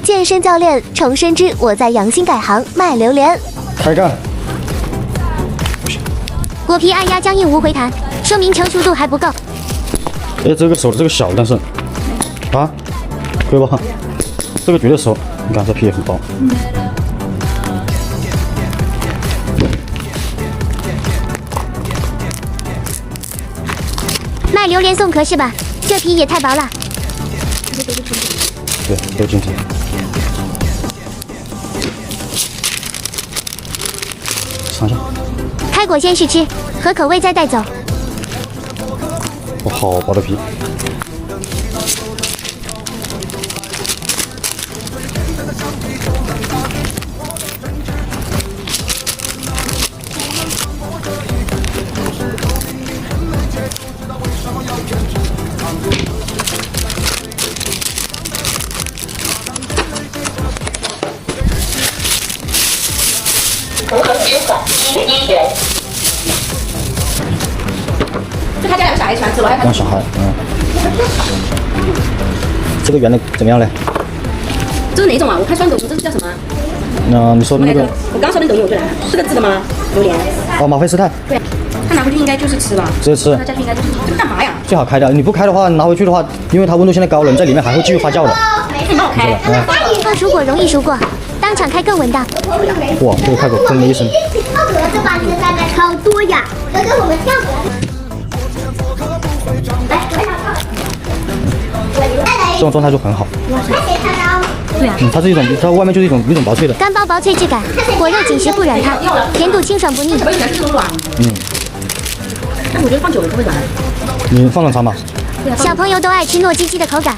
健身教练重申之我在阳新改行卖榴莲。开干！果皮按压僵硬无回弹，说明成熟度还不够。哎，这个手的这个小，但是啊，可以吧？这个绝对熟，你看这皮也很薄。卖榴莲送壳是吧？这皮也太薄了。对，都精致。尝一下。开果先试吃，合口味再带走。哇，好薄的皮。符合执法11元。就他家两个小孩喜欢吃，我还让小孩，这个圆的怎么样嘞？这是哪种啊？我看酸豆腐，这是叫什么？那你说的那个，我刚说的抖音我就来了，4个字的吗？榴莲。哦，马菲斯泰，对，他拿回去应该就是吃吧？直接吃。他家去应该就是这干嘛呀？最好开掉，你不开的话，拿回去的话，因为它温度现在高了，你在里面还会继续发酵的。你帮我开。放熟果容易熟过，当场开更稳当。哇，这个开口砰的一声。这把这个蛋蛋好多呀，这跟我们跳过。来，我想看。这种状态就很好。对啊，它是一种，它外面就是一种薄脆的。干包薄脆质感，果肉紧实不软塌，甜度清爽不腻。我以前是这种软。但我觉得放久了不会软。你放冷藏吧。小朋友都爱吃糯叽叽的口感。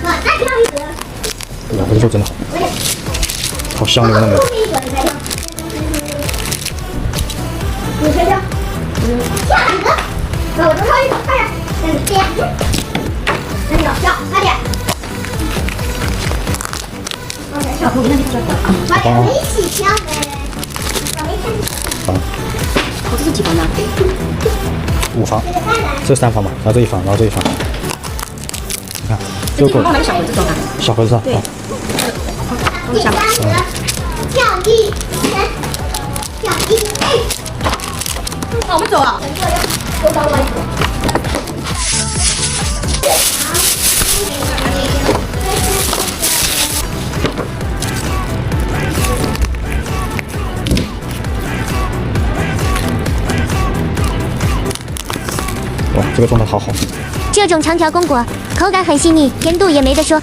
哇，这个肉真的好，好香的那个。你学学，下一个，我多烧一口，快点，点，那个笑，快点。小朋友，那你说。快点，一起跳呗。这是几房的？5房，这3房嘛，然后这1房，然后这1房。你看，这个放那个小盒子装啊。小盒子啊。对。跳1、3，跳1，哎。那我们走啊。哇，这个状态好好。这种长条公果，口感很细腻，甜度也没得说。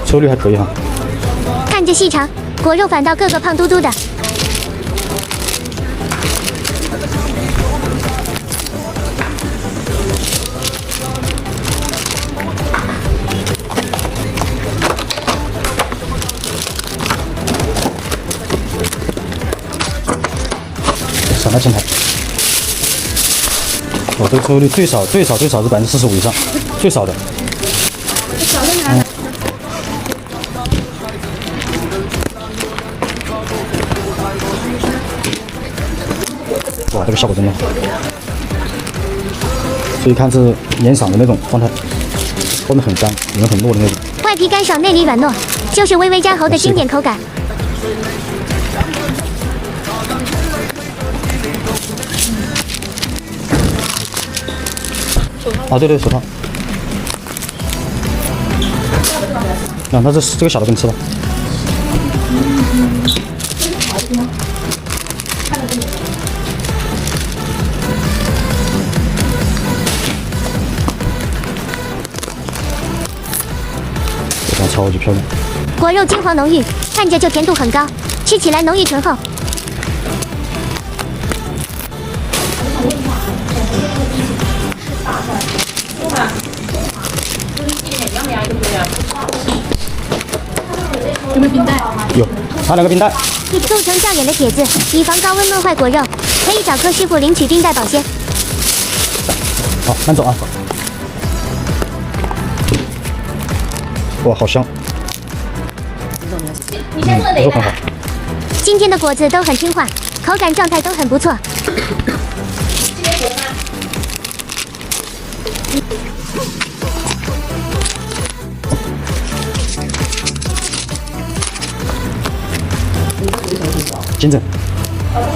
收率还可以哈。看着细长，果肉反倒个个胖嘟嘟的。上来前台。我这个收益率最少是45%以上，最少的。哇，这个效果真的好。所以看是粘嗓的那种状态，外面很干，里面很糯的那种。外皮干爽，内里软糯，就是微微粘喉的经典口感。啊，对，手套。那这个小的给你吃吧。这张超级漂亮。果肉金黄浓郁，看着就甜度很高，吃起来浓郁醇厚。有没有冰袋？有，拿2个冰袋。构成较远的帖子，以防高温弄坏果肉，可以找柯师傅领取并带保鲜。好，慢走啊！哇，好香！你先做哪个不错，很好。今天的果子都很听话，口感状态都很不错。这边行吗？金正，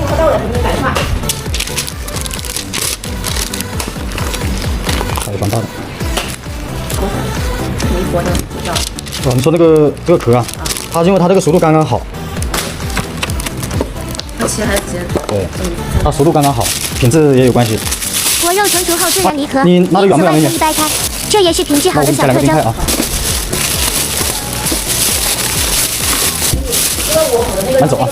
喝到了，你买话。还有蛮大的。没活的，要哦，你说这个壳啊，它因为它这个熟度刚刚好，切还是直接对，它熟度刚刚好，品质也有关系。果肉成熟后自然离壳，你拿得因此外远不远那边层一掰开，这也是品质好的那我给你加小特征。两个冰块啊。慢走啊！